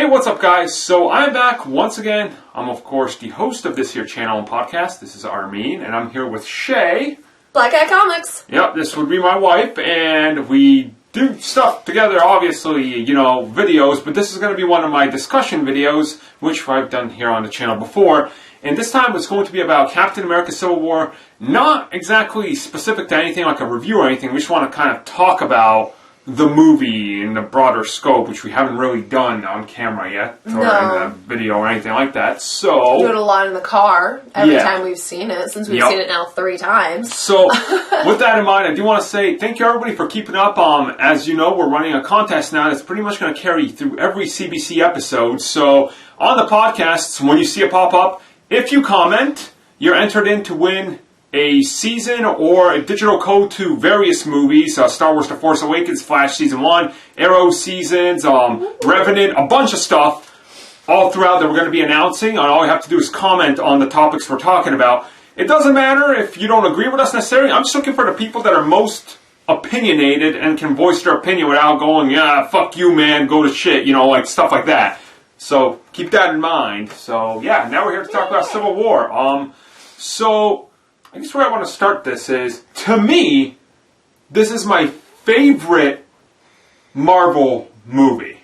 what's up, guys? So I'm back once again. I'm, of course, the host of this here channel and podcast. This is Armin, and I'm here with Shay. Black Eye Comics. Yep, this would be my wife, and we do stuff together, obviously, videos, but this is going to be one of my discussion videos, which I've done here on the channel before. And this time it's going to be about Captain America Civil War. Not exactly specific to anything like a review or anything. We just want to kind of talk about the movie in the broader scope, which we haven't really done on camera yet, or in a video or anything like that. So we do it a lot in the car every time we've seen it, since we've seen it now 3 times. So, with that in mind, I do want to say thank you everybody for keeping up. As you know, we're running a contest now that's pretty much going to carry through every CBC episode. So, on the podcasts, when you see it pop up, if you comment, you're entered in to win a season or a digital code to various movies, Star Wars The Force Awakens, Flash Season 1, Arrow seasons, Revenant, a bunch of stuff all throughout that we're going to be announcing. And all you have to do is comment on the topics we're talking about. It doesn't matter if you don't agree with us necessarily. I'm just looking for the people that are most opinionated and can voice their opinion without going, yeah, fuck you, man, go to shit, like stuff like that. So keep that in mind. So yeah, now we're here to talk about Civil War. So I guess where I want to start this is, to me, this is my favorite Marvel movie.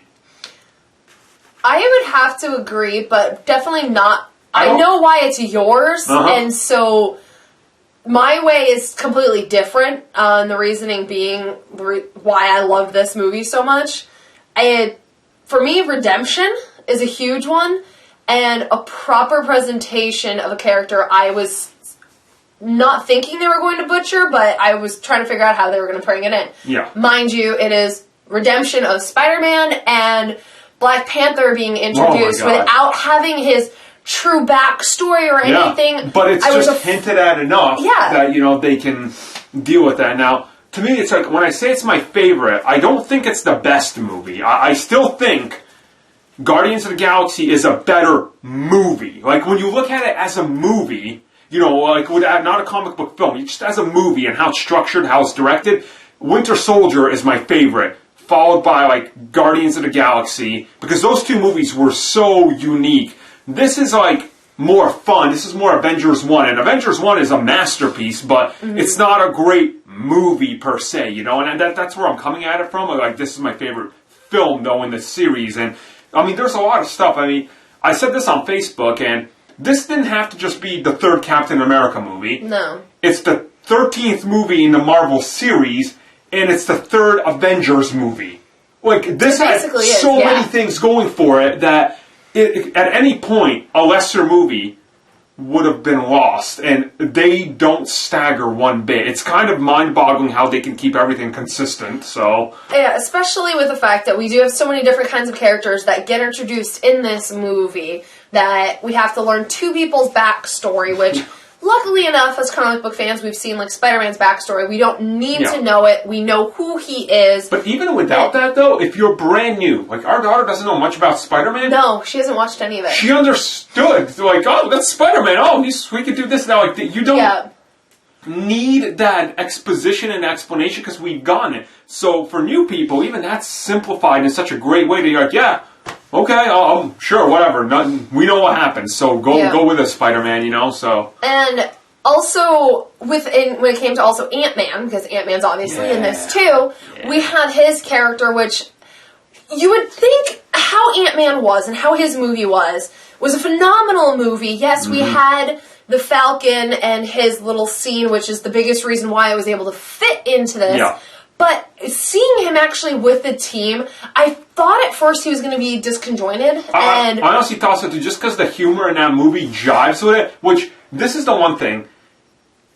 I would have to agree, but definitely not. I know why it's yours, and so my way is completely different. And the reasoning being why I love this movie so much. For me, redemption is a huge one, and a proper presentation of a character I was not thinking they were going to butcher, but I was trying to figure out how they were going to bring it in. Yeah. Mind you, it is redemption of Spider-Man and Black Panther being introduced without having his true backstory or anything. Yeah. But it's just hinted at enough that, they can deal with that. Now, to me, it's like, when I say it's my favorite, I don't think it's the best movie. I still think Guardians of the Galaxy is a better movie. Like, when you look at it as a movie, not a comic book film, just as a movie and how it's structured, how it's directed, Winter Soldier is my favorite, followed by, Guardians of the Galaxy, because those two movies were so unique. This is, more fun. This is more Avengers 1, and Avengers 1 is a masterpiece, but it's not a great movie, per se, and that's where I'm coming at it from. This is my favorite film, though, in the series, and, there's a lot of stuff. I said this on Facebook, and this didn't have to just be the third Captain America movie. No. It's the 13th movie in the Marvel series, and it's the third Avengers movie. This has so many things going for it that at any point, a lesser movie would have been lost, and they don't stagger one bit. It's kind of mind-boggling how they can keep everything consistent, so... Yeah, especially with the fact that we do have so many different kinds of characters that get introduced in this movie that we have to learn 2 people's backstory, which, luckily enough, as comic book fans, we've seen, Spider-Man's backstory. We don't need to know it. We know who he is. But even without that, though, if you're brand new, our daughter doesn't know much about Spider-Man. No, she hasn't watched any of it. She understood, oh, that's Spider-Man. Oh, we could do this now. You don't need that exposition and explanation because we've gotten it. So for new people, even that's simplified in such a great way that you're okay, sure, whatever. We know what happens, so go with us, Spider-Man, so. And also, when it came to also Ant-Man, because Ant-Man's obviously in this too, we had his character, which you would think how Ant-Man was and how his movie was a phenomenal movie. Yes, we had the Falcon and his little scene, which is the biggest reason why I was able to fit into this. Yeah. But seeing him actually with the team, I thought at first he was going to be disconjointed. I honestly thought so too, just because the humor in that movie jives with it, which, this is the one thing.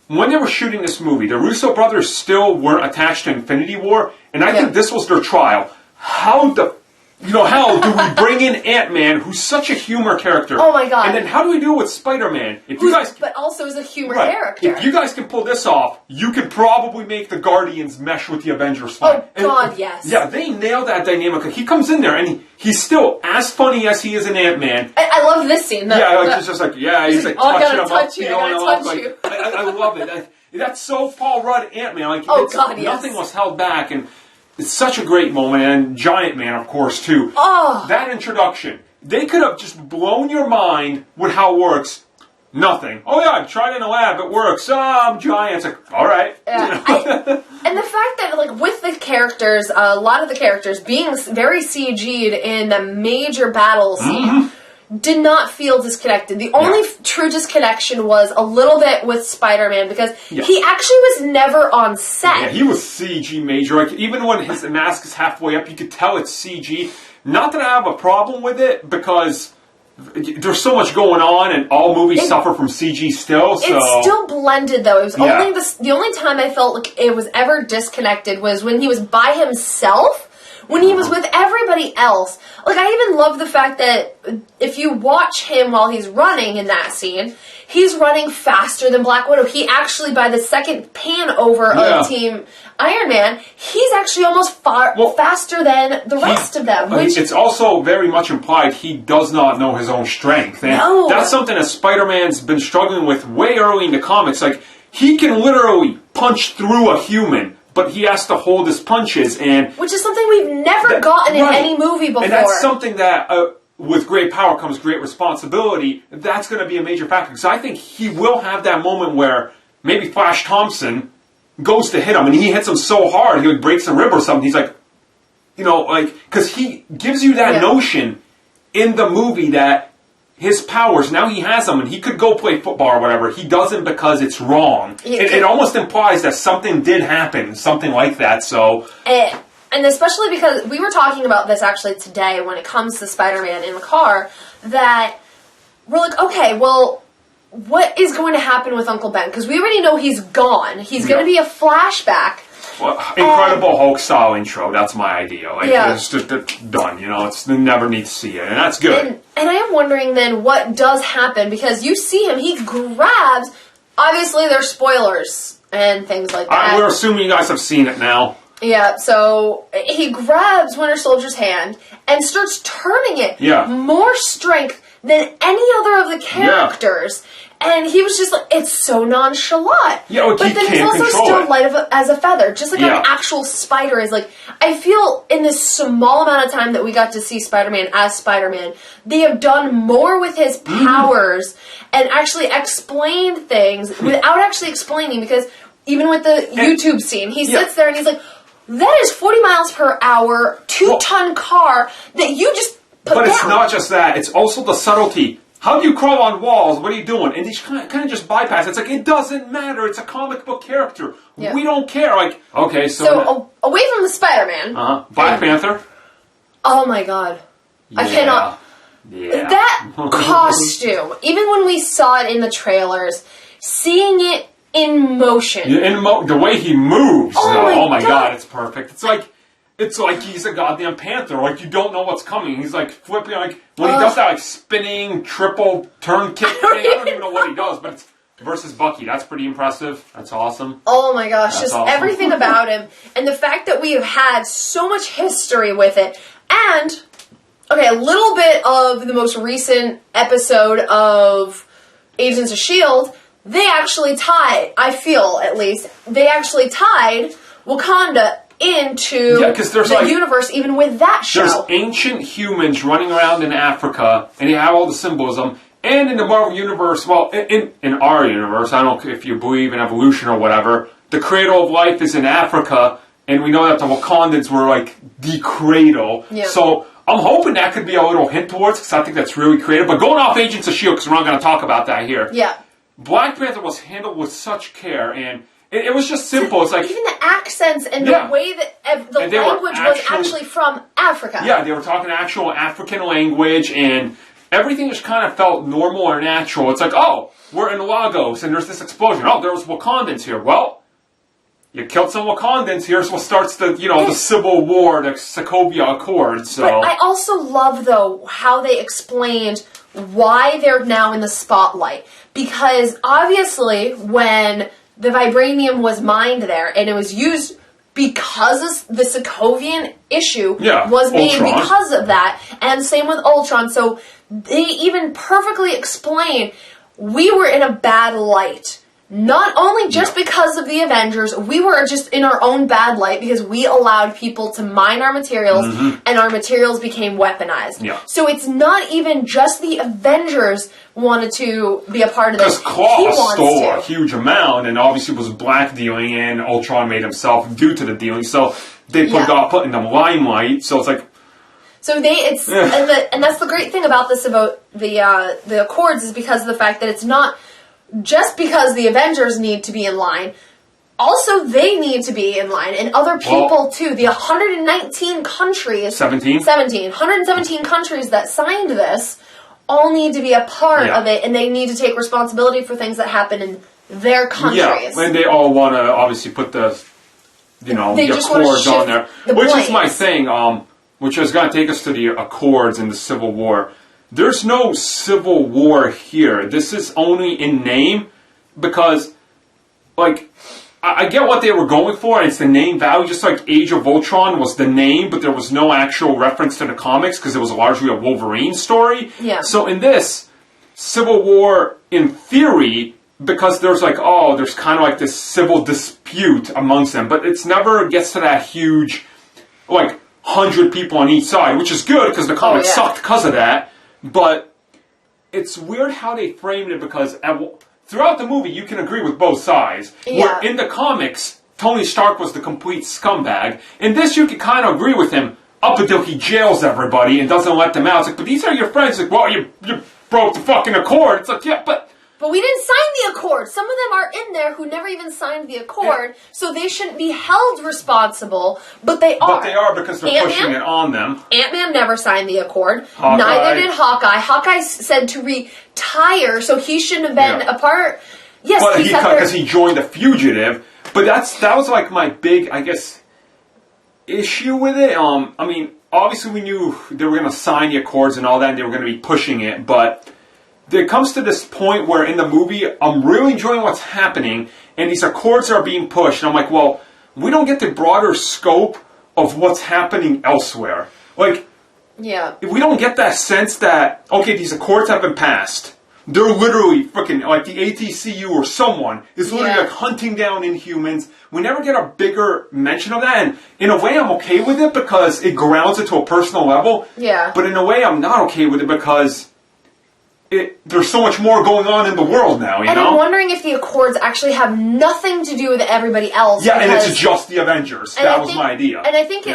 When they were shooting this movie, the Russo brothers still weren't attached to Infinity War, and I think this was their trial. How the hell do we bring in Ant-Man, who's such a humor character? Oh my god. And then how do we do it with Spider-Man? But also is a humor character. If you guys can pull this off, you could probably make the Guardians mesh with the Avengers fine. Oh god, yes. Yeah, they nailed that dynamic. He comes in there and he's still as funny as he is in Ant-Man. I love this scene. He's just touching him up, feeling him up. I love it. That's so Paul Rudd Ant-Man. God, yes. Nothing was held back, and it's such a great moment, and Giant Man, of course, too. Oh. That introduction, they could have just blown your mind with how it works. Nothing. Oh yeah, I tried it in a lab, it works. I'm giant. It's like, all right. Yeah. And the fact that, like, with the characters, a lot of the characters being very CG'd in the major battle scene, did not feel disconnected. The only true disconnection was a little bit with Spider-Man, because he actually was never on set. Yeah, he was CG major. Like, even when his mask is halfway up, you could tell it's CG. Not that I have a problem with it, because there's so much going on, and all movies suffer from CG still. So it's still blended, though. It was only the only time I felt like it was ever disconnected was when he was by himself. When he was with everybody else. Like, I even love the fact that if you watch him while he's running in that scene, he's running faster than Black Widow. He actually, by the second pan over of Team Iron Man, he's actually almost faster than the rest of them. Which, it's also very much implied he does not know his own strength. And that's something that Spider-Man's been struggling with way early in the comics. Like, he can literally punch through a human, but he has to hold his punches, and which is something we've never gotten in any movie before. And that's something that, with great power comes great responsibility. That's going to be a major factor, because I think he will have that moment where maybe Flash Thompson goes to hit him, and he hits him so hard he breaks a rib or something. He's like, because he gives you that notion in the movie that his powers, now he has them, and he could go play football or whatever. He doesn't because it's wrong. It almost implies that something did happen, something like that, so... And especially because we were talking about this actually today when it comes to Spider-Man in the car, that we're like, okay, well, what is going to happen with Uncle Ben? Because we already know he's gone. He's going to be a flashback. Well, Incredible Hulk style intro. That's my idea. Like, it's just done. It's never need to see it, and that's good. And I am wondering then what does happen, because you see him. He grabs. Obviously, there's spoilers and things like that. We're assuming you guys have seen it now. Yeah. So he grabs Winter Soldier's hand and starts turning it. More strength than any other of the characters. And he was just like, it's so nonchalant. But then he's also still light as a feather, just like an actual spider is. Like, I feel in this small amount of time that we got to see Spider-Man as Spider-Man, they have done more with his powers and actually explained things without actually explaining, because even with the YouTube scene, he sits there and he's like, that is 40 miles per hour, 2-ton car that you just put down. But it's not just that. It's also the subtlety. How do you crawl on walls? What are you doing? And he's kind of just bypass. It's like, it doesn't matter. It's a comic book character. We don't care. Like, okay, so away from the Spider-Man. Black Panther. Oh my god. I cannot. That costume, even when we saw it in the trailers, seeing it in motion. The way he moves. Oh my god, it's perfect. It's like he's a goddamn panther. Like, you don't know what's coming. He's like flipping, like when he does that like spinning triple turn kick thing. I don't even know what he does, but it's versus Bucky. That's pretty impressive. That's awesome. Oh my gosh, just awesome. Everything about him, and the fact that we have had so much history with it, and a little bit of the most recent episode of Agents of S.H.I.E.L.D., they actually tied, I feel at least, they actually tied Wakanda into the universe, even with that show. There's ancient humans running around in Africa, and they have all the symbolism. And in the Marvel Universe, well, in our universe, I don't know if you believe in evolution or whatever, the cradle of life is in Africa, and we know that the Wakandans were like the cradle. So I'm hoping that could be a little hint towards, because I think that's really creative. But going off Agents of S.H.I.E.L.D., because we're not going to talk about that here. Black Panther was handled with such care, and it was just simple. It's like even the accents and the way that the language was actually from Africa. Yeah, they were talking actual African language, and everything just kind of felt normal or natural. It's like, oh, we're in Lagos, and there's this explosion. Oh, there was Wakandans here. Well, you killed some Wakandans. Here's what starts the the Civil War, the Sokovia Accords. So. But I also love, though, how they explained why they're now in the spotlight. Because obviously, when the vibranium was mined there, and it was used because the Sokovian issue was made Ultron. because of that, and same with Ultron. So they even perfectly explain we were in a bad light, not only just because of the Avengers, we were just in our own bad light because we allowed people to mine our materials, and our materials became weaponized. Yeah. So it's not even just the Avengers wanted to be a part of this. Because Claw stole a huge amount, and obviously was black dealing, and Ultron made himself due to the dealing. So they got put in the limelight. So it's like. So and that's the great thing about this, about the Accords, is because of the fact that it's not just because the Avengers need to be in line. Also, they need to be in line, and other people too. The 119 countries, 117 countries that signed this, all need to be a part of it, and they need to take responsibility for things that happen in their countries. Yeah, and they all want to obviously put the Accords on there, which is my thing. Which is going to take us to the Accords and the Civil War. There's no Civil War here. This is only in name because, like, I get what they were going for, and it's the name value, just like Age of Ultron was the name, but there was no actual reference to the comics because it was largely a Wolverine story. Yeah. So in this, Civil War, in theory, because there's there's kind of like this civil dispute amongst them, but it's never gets to that huge, 100 people on each side, which is good because the comics sucked because of that. But it's weird how they framed it because throughout the movie you can agree with both sides. Yeah. Where in the comics, Tony Stark was the complete scumbag. In this, you can kind of agree with him up until he jails everybody and doesn't let them out. It's like, but these are your friends. Like, well, you broke the fucking Accord. It's like, yeah, but we didn't sign the Accord. Some of them are in there who never even signed the Accord, so they shouldn't be held responsible, but they are. But they are because they're pushing it on them. Ant-Man never signed the Accord. Hawkeye. Neither did Hawkeye. Hawkeye said to retire, so he shouldn't have been a part. Yes, but because he joined the Fugitive. But that was my big, I guess, issue with it. I mean, obviously we knew they were going to sign the Accords and all that, and they were going to be pushing it, but there comes to this point where in the movie, I'm really enjoying what's happening, and these Accords are being pushed, and I'm like, well, we don't get the broader scope of what's happening elsewhere. We don't get that sense that, okay, these Accords have been passed. They're literally freaking, the ATCU or someone is literally hunting down Inhumans. We never get a bigger mention of that, and in a way I'm okay with it because it grounds it to a personal level. Yeah. But in a way I'm not okay with it because there's so much more going on in the world now, you know? And I'm wondering if the Accords actually have nothing to do with everybody else. Yeah, and it's just the Avengers. That was my idea. And I think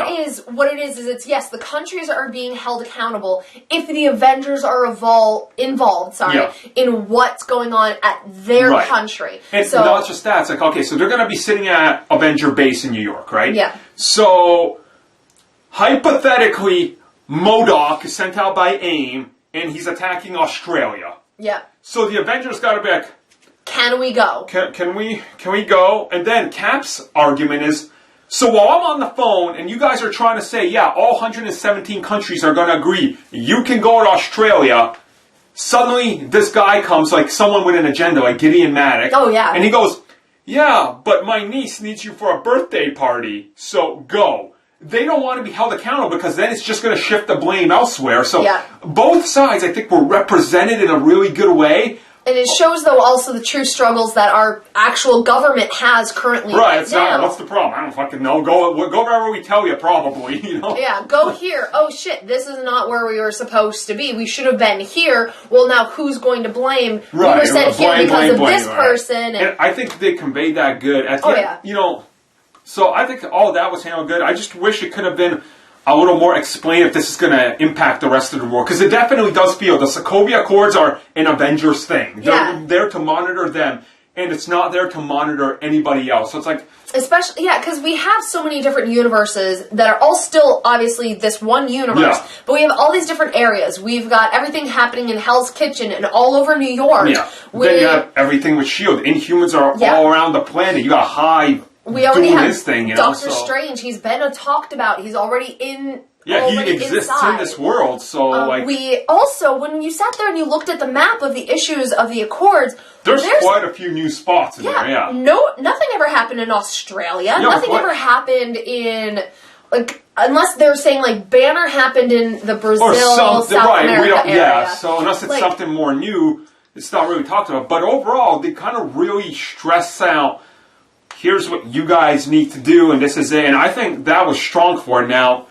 what it is it's, yes, the countries are being held accountable if the Avengers are involved in what's going on at their country. And not just that, it's like, okay, so they're going to be sitting at Avenger Base in New York, right? Yeah. So, hypothetically, MODOK is sent out by AIM, and he's attacking Australia. Yeah. So the Avengers got to be like, can we go? Can we go? And then Cap's argument is, so while I'm on the phone and you guys are trying to say, yeah, all 117 countries are going to agree, you can go to Australia, suddenly this guy comes, someone with an agenda, like Gideon Maddox. Oh, yeah. And he goes, yeah, but my niece needs you for a birthday party, so go. They don't want to be held accountable because then it's just going to shift the blame elsewhere. So both sides, I think, were represented in a really good way. And it shows, though, also the true struggles that our actual government has currently. Right, it's not. What's the problem? I don't fucking know. Go wherever we tell you, probably. You know. Yeah, go here. Oh shit, this is not where we were supposed to be. We should have been here. Well, now who's going to blame? Right, we were sent here because of this person. And I think they conveyed that good. You know. So I think all of that was handled good. I just wish it could have been a little more explained if this is going to impact the rest of the world. Because it definitely does feel the Sokovia Accords are an Avengers thing. They're there to monitor them. And it's not there to monitor anybody else. So it's like... Especially, because we have so many different universes that are all still, obviously, this one universe. Yeah. But we have all these different areas. We've got everything happening in Hell's Kitchen and all over New York. Yeah. Then you have everything with S.H.I.E.L.D. Inhumans are all around the planet. You got Hive... We already have his thing, you know, Doctor Strange. He's been talked about. He's already in. Yeah, he exists inside. in this world. So, we also, when you sat there and you looked at the map of the issues of the Accords, there's quite a few new spots in there. Yeah, nothing ever happened in Australia. Nothing ever happened in unless they're saying Banner happened in the Brazil, South America area. Yeah, so unless it's something more new. it's not really talked about. But overall, they kind of really stress out, here's what you guys need to do, and this is it. And I think that was strong for it. Now,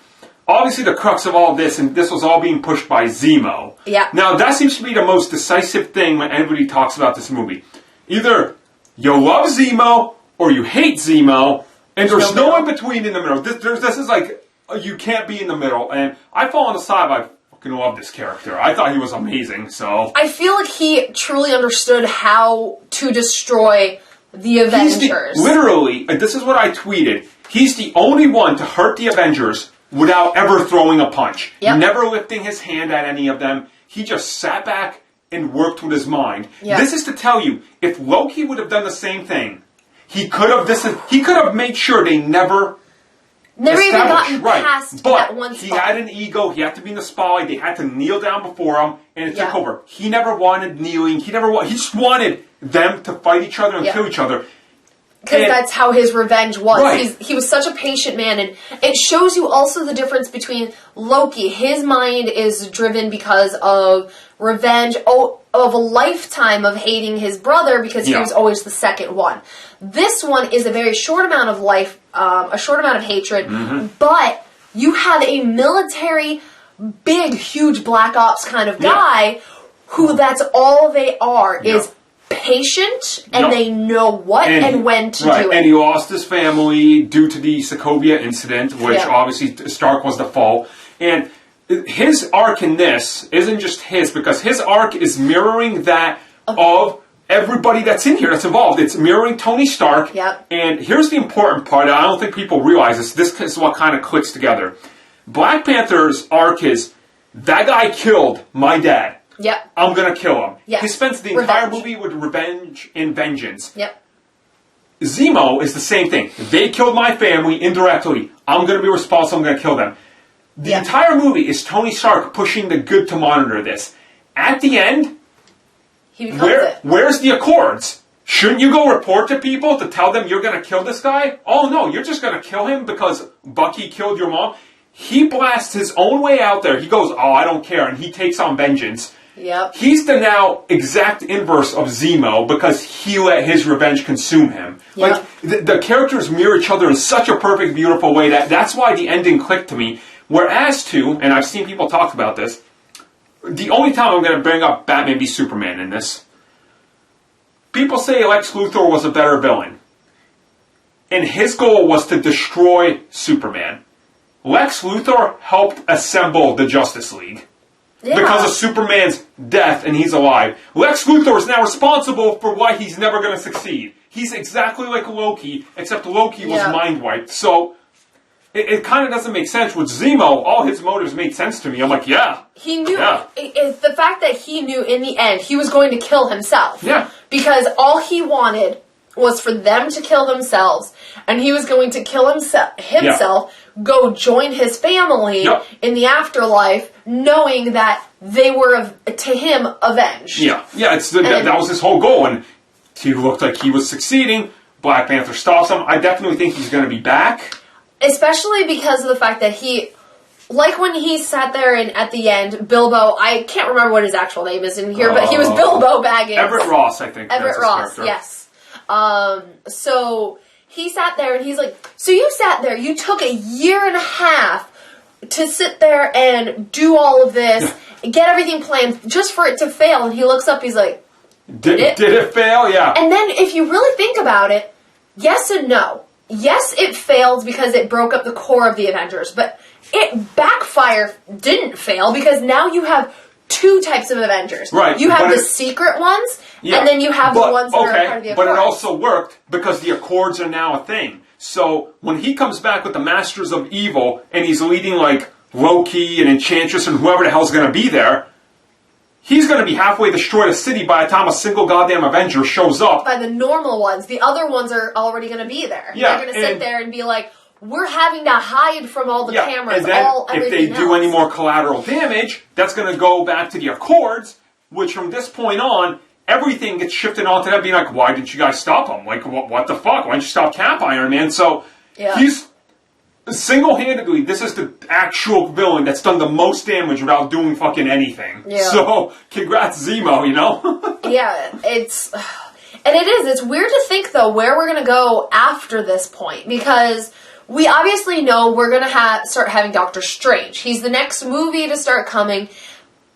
obviously the crux of all this, and this was all being pushed by Zemo. Yeah. Now, that seems to be the most decisive thing when anybody talks about this movie. Either you love Zemo, or you hate Zemo, and there's no in between in the middle. This is like, you can't be in the middle. And I fall on the side, I fucking love this character. I thought he was amazing, so. I feel like he truly understood how to destroy the Avengers. Literally, this is what I tweeted. He's the only one to hurt the Avengers without ever throwing a punch. Yep. Never lifting his hand at any of them. He just sat back and worked with his mind. Yep. This is to tell you, if Loki would have done the same thing, he could have made sure they never even gotten past but that one spot. He had an ego. He had to be in the spotlight. They had to kneel down before him, and it took over. He never wanted kneeling. He just wanted them to fight each other and kill each other. Because that's how his revenge was. Right. He was such a patient man, and it shows you also the difference between Loki. His mind is driven because of revenge, of a lifetime of hating his brother because he was always the second one. This one is a very short amount of life, a short amount of hatred, but you have a military, big, huge black ops kind of guy who that's all they are is patient, and they know what and when to do it. And he lost his family due to the Sokovia incident, which obviously Stark was the fault. And his arc in this isn't just his, because his arc is mirroring that of everybody that's in here, that's involved. It's mirroring Tony Stark. Yep. And here's the important part. I don't think people realize this. This is what kind of clicks together. Black Panther's arc is, that guy killed my dad. Yep. I'm going to kill him. Yes. He spends the entire movie with revenge and vengeance. Yep. Zemo is the same thing. They killed my family indirectly. I'm going to be responsible. I'm going to kill them. The entire movie is Tony Stark pushing the good to monitor this. At the end, he becomes where's the Accords? Shouldn't you go report to people to tell them you're going to kill this guy? Oh no, you're just going to kill him because Bucky killed your mom? He blasts his own way out there. He goes, oh, I don't care, and he takes on vengeance. Yep. He's the now exact inverse of Zemo because he let his revenge consume him. Yep. Like, the characters mirror each other in such a perfect, beautiful way that's why the ending clicked to me. Whereas to, and I've seen people talk about this, the only time I'm going to bring up Batman v Superman in this, people say Lex Luthor was a better villain. And his goal was to destroy Superman. Lex Luthor helped assemble the Justice League. Yeah. Because of Superman's death and he's alive. Lex Luthor is now responsible for why he's never going to succeed. He's exactly like Loki, except Loki was mind-wiped. So, it kind of doesn't make sense. With Zemo, all his motives made sense to me. I'm like, He knew, the fact that he knew in the end he was going to kill himself. Yeah. Because all he wanted was for them to kill themselves, and he was going to kill himself, go join his family in the afterlife, knowing that they were, to him, avenged. Yeah, that was his whole goal, and he looked like he was succeeding. Black Panther stops him. I definitely think he's going to be back. Especially because of the fact that like when he sat there and at the end, Bilbo, I can't remember what his actual name is in here, but he was Bilbo Baggins. Everett Ross, I think. Everett Ross, yes. So he sat there and he's like, so you sat there, you took 1.5 years to sit there and do all of this, get everything planned just for it to fail. And he looks up, he's like, did it fail? Yeah. And then if you really think about it, yes and no. Yes, it failed because it broke up the core of the Avengers, but it backfire didn't fail because now you have 2 types of Avengers. Right. You have the secret ones, and then you have the ones that are part of the Accords. But it also worked because the Accords are now a thing. So when he comes back with the Masters of Evil and he's leading like Loki and Enchantress and whoever the hell's going to be there, he's going to be halfway destroyed a city by the time a single goddamn Avenger shows up. By the normal ones. The other ones are already going to be there. Yeah, they're going to sit there and be like, we're having to hide from all the cameras, and then everything if they do any more collateral damage, that's going to go back to the Accords, which from this point on, everything gets shifted onto them, being like, why didn't you guys stop him? Like, what the fuck? Why didn't you stop Cap Iron Man? So, single-handedly, this is the actual villain that's done the most damage without doing fucking anything. Yeah. So, congrats, Zemo, you know? Yeah, it's... And it is. It's weird to think, though, where we're going to go after this point. Because we obviously know we're going to start having Doctor Strange. He's the next movie to start coming.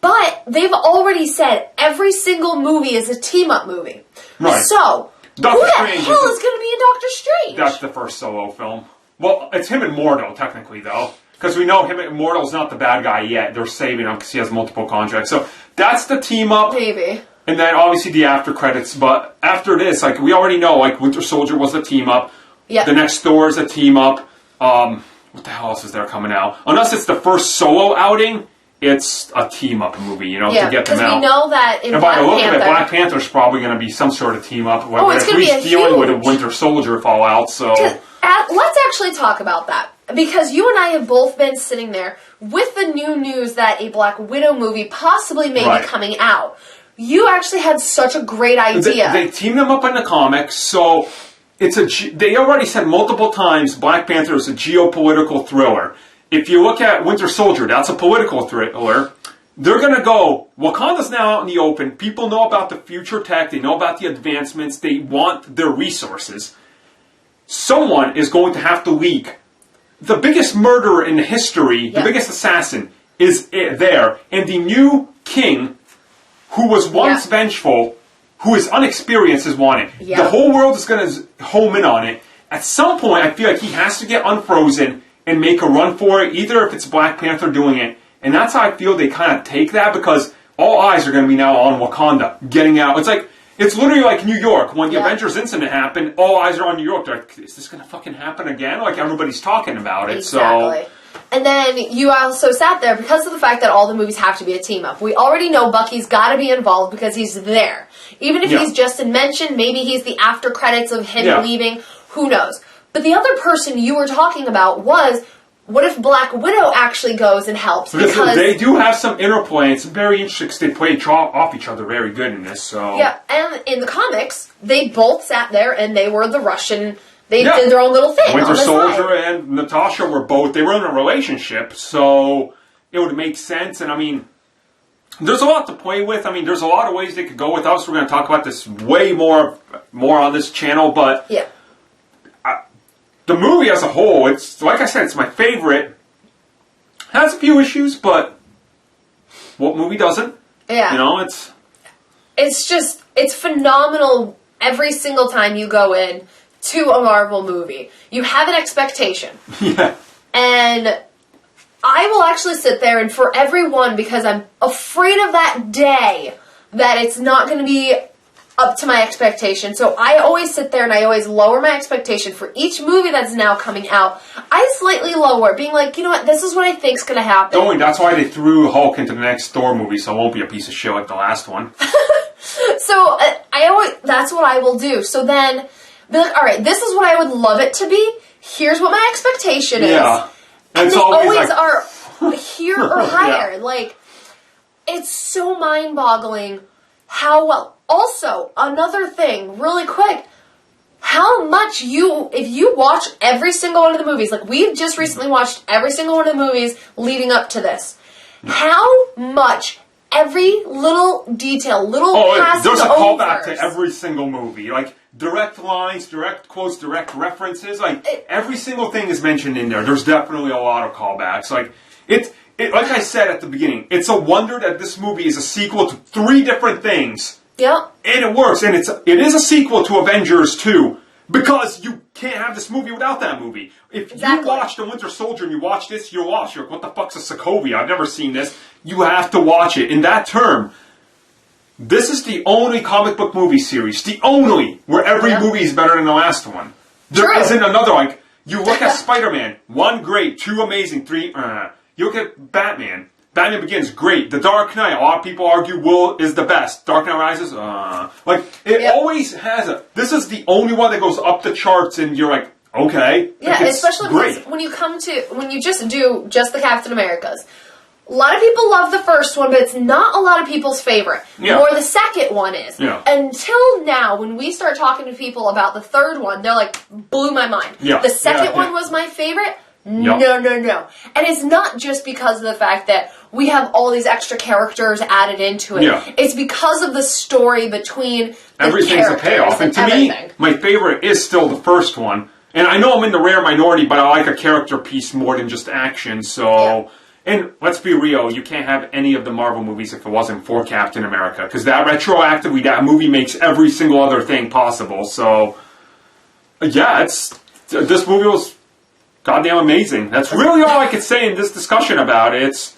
But they've already said every single movie is a team-up movie. Right. So, Doctor who the hell is going to be in Doctor Strange? That's the first solo film. Well, it's him and Mordo, technically, though. Because we know him and Mordo's not the bad guy yet. They're saving him because he has multiple contracts. So, that's the team-up. Maybe. And then, obviously, the after credits. But after this, like, we already know, like, Winter Soldier was a team-up. Yep. The next Thor is a team-up. What the hell else is there coming out? Unless it's the first solo outing, it's a team-up movie, you know, to get them out. Because we know that in Black Panther... And by the look of it, Black Panther's probably going to be some sort of team-up. Oh, it's going to be a dealing with a Winter Soldier fallout, so... Let's actually talk about that. Because you and I have both been sitting there with the new news that a Black Widow movie possibly may be coming out. You actually had such a great idea. They teamed them up in the comics, so they already said multiple times Black Panther is a geopolitical thriller. If you look at Winter Soldier, that's a political thriller. They're going to go, Wakanda's now out in the open. People know about the future tech. They know about the advancements. They want their resources. Someone is going to have to leak. The biggest murderer in history, the biggest assassin, is there. And the new king... who was once vengeful, who is unexperienced, is wanted. Yeah. The whole world is going to home in on it. At some point, I feel like he has to get unfrozen and make a run for it, either if it's Black Panther doing it. And that's how I feel they kind of take that, because all eyes are going to be now on Wakanda, getting out. It's literally like New York. When the Avengers incident happened, all eyes are on New York. They're like, is this going to fucking happen again? Like, everybody's talking about it, exactly. So... And then you also sat there because of the fact that all the movies have to be a team-up. We already know Bucky's got to be involved because he's there. Even if he's just in mention, maybe he's the after credits of him leaving, who knows. But the other person you were talking about was, what if Black Widow actually goes and helps? Because they do have some interplay. It's very interesting because they play off each other very good in this. So yeah, and in the comics, they both sat there and they were the Russian... They did their own little thing. Winter Soldier and Natasha they were in a relationship, so it would make sense. And I mean, there's a lot to play with. I mean, there's a lot of ways they could go with us. We're going to talk about this way more on this channel, but the movie as a whole, it's like I said, it's my favorite. Has a few issues, but what movie doesn't? Yeah, you know, it's phenomenal every single time you go in to a Marvel movie. You have an expectation. Yeah. And I will actually sit there and for everyone, because I'm afraid of that day that it's not going to be up to my expectation. So I always sit there and I always lower my expectation for each movie that's now coming out. I slightly lower, being like, you know what, this is what I think's going to happen. Don't worry, that's why they threw Hulk into the next Thor movie, so it won't be a piece of shit like the last one. So that's what I will do. So then... be like, alright, this is what I would love it to be. Here's what my expectation is. Yeah. And they always are here or higher. Like, it's so mind-boggling how well... Also, another thing, really quick. How much if you watch every single one of the movies, like we've just recently watched every single one of the movies leading up to this. How much... every little detail, there's a callback to every single movie. Like, direct lines, direct quotes, direct references. Like, every single thing is mentioned in there. There's definitely a lot of callbacks. Like, like I said at the beginning, it's a wonder that this movie is a sequel to 3 different things. Yep. And it works. And it is a sequel to Avengers 2. Because you can't have this movie without that movie. If you watch The Winter Soldier and you watch this, you're lost. You're like, what the fuck's a Sokovia? I've never seen this. You have to watch it. In that term, this is the only comic book movie series, the only, where every movie is better than the last one. There isn't another, like, you look at Spider-Man, 1 great, 2 amazing, 3 You look at Batman. Batman Begins, great. The Dark Knight, a lot of people argue Will is the best. Dark Knight Rises, always has this is the only one that goes up the charts and you're like, okay. Yeah, especially because when you just do the Captain Americas. A lot of people love the first one, but it's not a lot of people's favorite. Yeah. Nor the second one is. Yeah. Until now, when we start talking to people about the third one, they're like, blew my mind. Yeah. The second one was my favorite. No. And it's not just because of the fact that we have all these extra characters added into it. Yeah. It's because of the story between the everything's a payoff. And to me, my favorite is still the first one. And I know I'm in the rare minority, but I like a character piece more than just action. So, and let's be real, you can't have any of the Marvel movies if it wasn't for Captain America. Because that retroactively, that movie makes every single other thing possible. So, yeah, this movie was goddamn amazing. That's really all I could say in this discussion about it. It's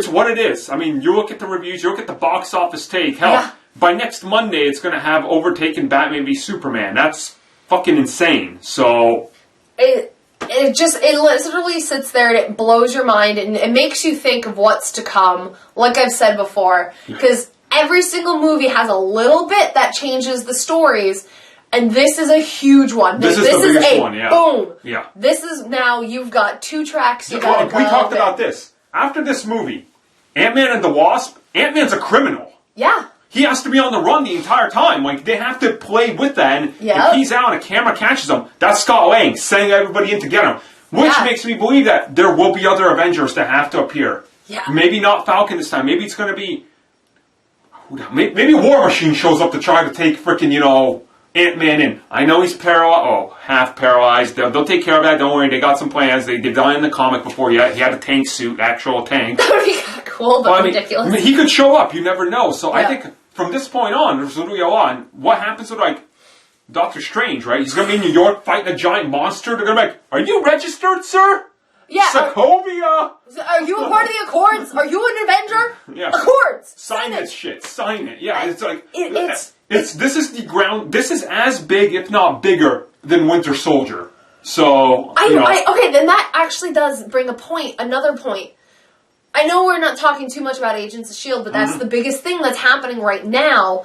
what it is. I mean, you look at the reviews, you look at the box office take. Hell, by next Monday, it's going to have overtaken Batman v Superman. That's fucking insane. So it literally sits there and it blows your mind and it makes you think of what's to come. Like I've said before, because every single movie has a little bit that changes the stories. And this is a huge one. This is the biggest one, yeah. Boom. Yeah. This is now, you've got 2 tracks you gotta go. We talked about this. After this movie, Ant-Man and the Wasp, Ant-Man's a criminal. Yeah. He has to be on the run the entire time. Like, they have to play with that. And if he's out and a camera catches him, that's Scott Lang sending everybody in to get him. Which makes me believe that there will be other Avengers that have to appear. Yeah. Maybe not Falcon this time. Maybe it's going to be... Maybe War Machine shows up to try to take frickin', Ant-Man in. I know he's half paralyzed. They'll take care of that. Don't worry. They got some plans. They did that in the comic before. He had a tank suit, actual tank. That would be kind of cool, but ridiculous. I mean, he could show up. You never know. So I think from this point on, there's literally a lot. What happens with, Doctor Strange, right? He's going to be in New York fighting a giant monster. They're going to be like, are you registered, sir? Yeah. Sokovia? Are you a part of the Accords? Are you an Avenger? Yeah. Accords! Sign this shit. Sign it. Yeah, it's like... This is the ground... This is as big, if not bigger, than Winter Soldier. So, okay, then that actually does bring another point. I know we're not talking too much about Agents of S.H.I.E.L.D., but that's the biggest thing that's happening right now.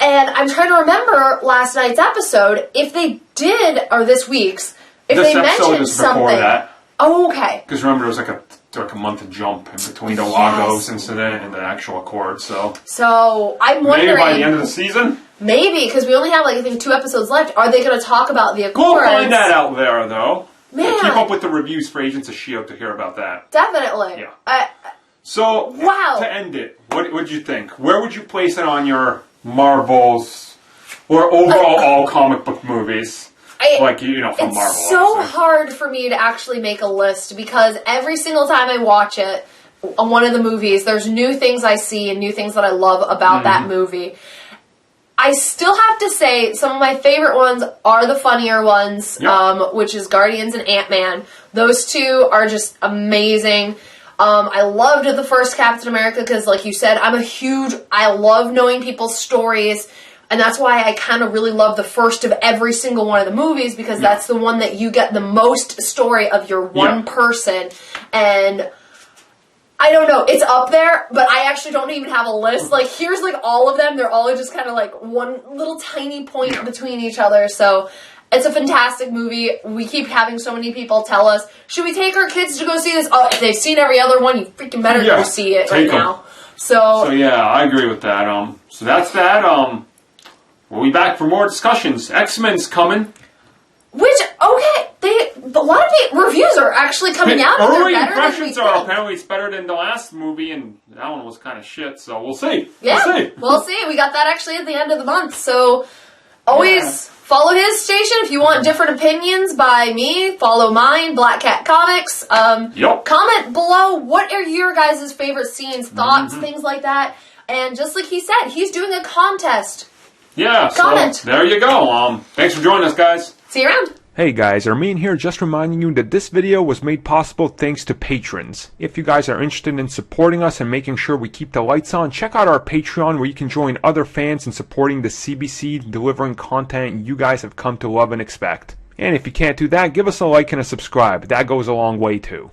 And I'm trying to remember last night's episode, if they did, or this week's, if they mentioned something. That. Oh, okay. Because remember, it was like a month jump in between the Lagos incident and the actual Accord, So I'm wondering... Maybe by the end of the season? Maybe, because we only have, I think, 2 episodes left. Are they going to talk about the Accords? We'll find that out there, though. Man. Keep up with the reviews for Agents of S.H.I.E.L.D. to hear about that. Definitely. Yeah. To end it, what would you think? Where would you place it on your Marvels or overall all comic book movies? From Marvel. It's so hard for me to actually make a list because every single time I watch it, on one of the movies, there's new things I see and new things that I love about that movie. I still have to say some of my favorite ones are the funnier ones, which is Guardians and Ant-Man. Those 2 are just amazing. I loved the first Captain America because, like you said, I love knowing people's stories. And that's why I kind of really love the first of every single one of the movies because that's the one that you get the most story of your one person. And I don't know, it's up there, but I actually don't even have a list. Here's all of them. They're all just kind of one little tiny point between each other. So it's a fantastic movie. We keep having so many people tell us, should we take our kids to go see this? Oh, if they've seen every other one, you freaking better go see it right now. So yeah, I agree with that. So that's that. We'll be back for more discussions. X-Men's coming. Which, a lot of reviews are actually coming out. Early impressions are apparently it's better than the last movie, and that one was kind of shit, so we'll see. Yeah, we'll see. We got that actually at the end of the month, so always follow his station if you want different opinions by me. Follow mine, Black Cat Comics. Comment below what are your guys' favorite scenes, thoughts, things like that. And just like he said, he's doing a contest. Yeah, comment. So there you go. Thanks for joining us, guys. See you around. Hey guys, Armin here, just reminding you that this video was made possible thanks to patrons. If you guys are interested in supporting us and making sure we keep the lights on, check out our Patreon where you can join other fans in supporting the CBC delivering content you guys have come to love and expect. And if you can't do that, give us a like and a subscribe. That goes a long way too.